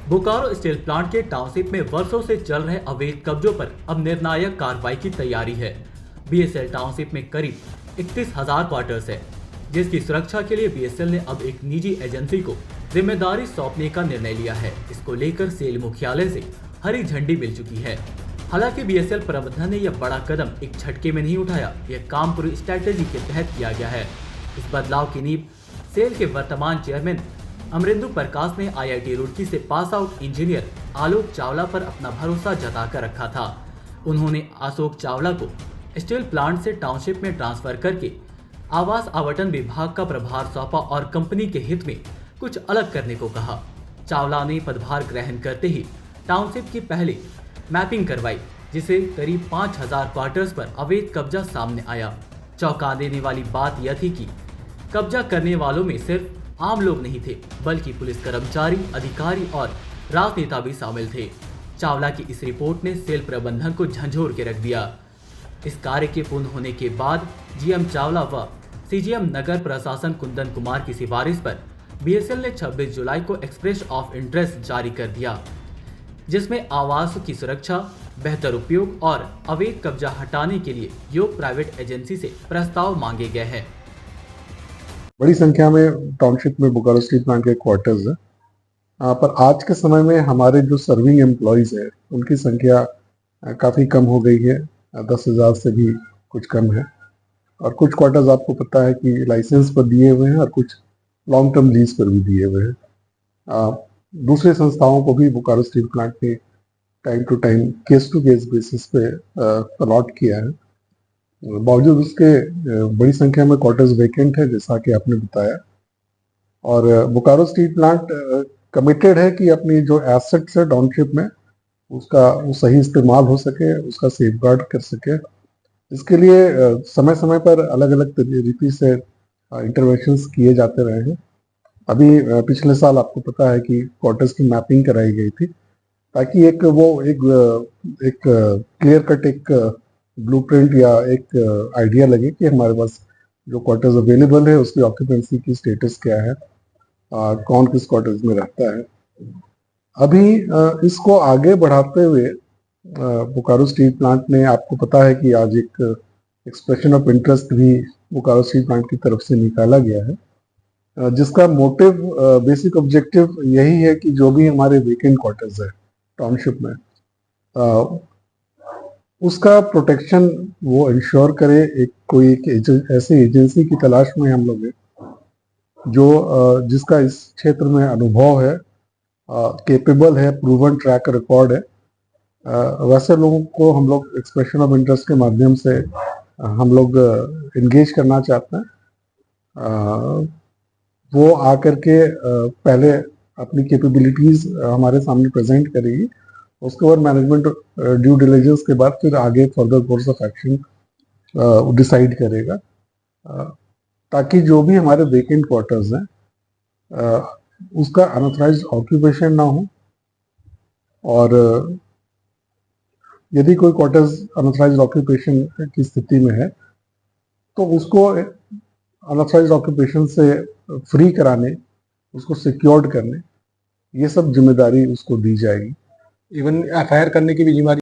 Bokaro steel plant के township में वर्षों से चल रहे अवैध कब्जों पर अब निर्णायक कार्रवाई की तैयारी है। बीएसएल टाउनशिप में करीब 31,000 क्वार्टर्स है, जिसकी सुरक्षा के लिए बीएसएल ने अब एक निजी एजेंसी को जिम्मेदारी सौंपने का निर्णय लिया है। इसको लेकर सेल मुख्यालय से हरी झंडी मिल चुकी है। हालांकि बीएसएल प्रबंधन ने यह बड़ा कदम एक झटके में नहीं उठाया, यह काम पूरी स्ट्रैटेजी के तहत किया गया है। इस बदलाव की नींव सेल के वर्तमान चेयरमैन अमरेंदु प्रकाश ने आईआईटी रुड़की से पास आउट इंजीनियर आलोक चावला पर अपना भरोसा जताकर रखा था। उन्होंने अशोक चावला को स्टील प्लांट से टाउनशिप में ट्रांसफर करके आवास आवंटन विभाग का प्रभार सौंपा और कंपनी के हित में कुछ अलग करने को कहा। चावला ने पदभार ग्रहण करते ही टाउनशिप की पहली मैपिंग करवाई, जिसे करीब 5,000 क्वार्टर्स पर अवैध कब्जा सामने आया। चौंका देने वाली बात यह थी कि कब्जा करने वालों में सिर्फ आम लोग नहीं थे, बल्कि पुलिस कर्मचारी, अधिकारी और राजनेता भी शामिल थे। चावला की इस रिपोर्ट ने सेल प्रबंधन को झंझोर के रख दिया। इस कार्य के पूर्ण होने के बाद जीएम चावला व सीजीएम नगर प्रशासन कुंदन कुमार की सिफारिश पर बीएसएल ने 26 जुलाई को एक्सप्रेस ऑफ इंटरेस्ट जारी कर दिया, जिसमें आवास की सुरक्षा, बेहतर उपयोग और अवैध कब्जा हटाने के लिए योग प्राइवेट एजेंसी से प्रस्ताव मांगे गए हैं। बड़ी संख्या में टाउनशिप में बोकारो स्टील प्लांट के क्वार्टर्स है, पर आज के समय में हमारे जो सर्विंग एम्प्लॉयज है उनकी संख्या काफ़ी कम हो गई है। 10,000 से भी कुछ कम है और कुछ क्वार्टर्स आपको पता है कि लाइसेंस पर दिए हुए हैं और कुछ लॉन्ग टर्म लीज पर भी दिए हुए हैं। दूसरे संस्थाओं को भी बोकारो स्टील प्लांट ने time to time case to case basis पे अलॉट किया है। बावजूद उसके बड़ी संख्या में क्वार्टर्स वेकेंट है, जैसा कि आपने बताया। और बोकारो स्टील प्लांट कमिटेड है कि अपनी जो एसेट्स है टाउनशिप में उसका वो सही इस्तेमाल हो सके, उसका सेफगार्ड कर सके। इसके लिए समय समय पर अलग अलग रीति से इंटरवेंशंस किए जाते रहे हैं। अभी पिछले साल आपको पता है कि क्वार्टर्स की मैपिंग कराई गई थी, ताकि एक क्लियर कट एक ब्लूप्रिंट या एक आइडिया लगे कि हमारे पास जो क्वार्टर्स अवेलेबल है उसकी ऑक्यूपेंसी की स्टेटस क्या है, कौन किस क्वार्टर्स में रहता है। अभी इसको आगे बढ़ाते हुए बोकारो स्टील प्लांट ने, आपको पता है कि आज एक एक्सप्रेशन ऑफ इंटरेस्ट भी बोकारो स्टील प्लांट की तरफ से निकाला गया है, जिसका मोटिव, बेसिक ऑब्जेक्टिव यही है कि जो भी हमारे वेकेंट क्वार्टर्स है टाउनशिप में, उसका प्रोटेक्शन वो इंश्योर करे। एक ऐसी एजेंसी की तलाश में हम लोग हैं जो जिसका इस क्षेत्र में अनुभव है, केपेबल है, प्रूवन ट्रैक रिकॉर्ड है। वैसे लोगों को हम लोग एक्सप्रेशन ऑफ इंटरेस्ट के माध्यम से हम लोग इंगेज करना चाहते हैं। वो आकर के पहले अपनी कैपेबिलिटीज हमारे सामने प्रेजेंट करेगी, उसके बाद मैनेजमेंट ड्यू डिलिजेंस के बाद फिर आगे further course of action decide करेगा, ताकि जो भी हमारे वेकेंट क्वार्टर्स हैं उसका अनऑथराइज्ड ऑक्यूपेशन ना हो। और यदि कोई क्वार्टर्स अनऑथराइज्ड ऑक्यूपेशन की स्थिति में है तो उसको अनऑथराइज्ड ऑक्यूपेशन से फ्री कराने, उसको सिक्योर्ड करने, ये सब जिम्मेदारी उसको दी जाएगी। इवन एफआईआर करने की भी जिम्मेदारी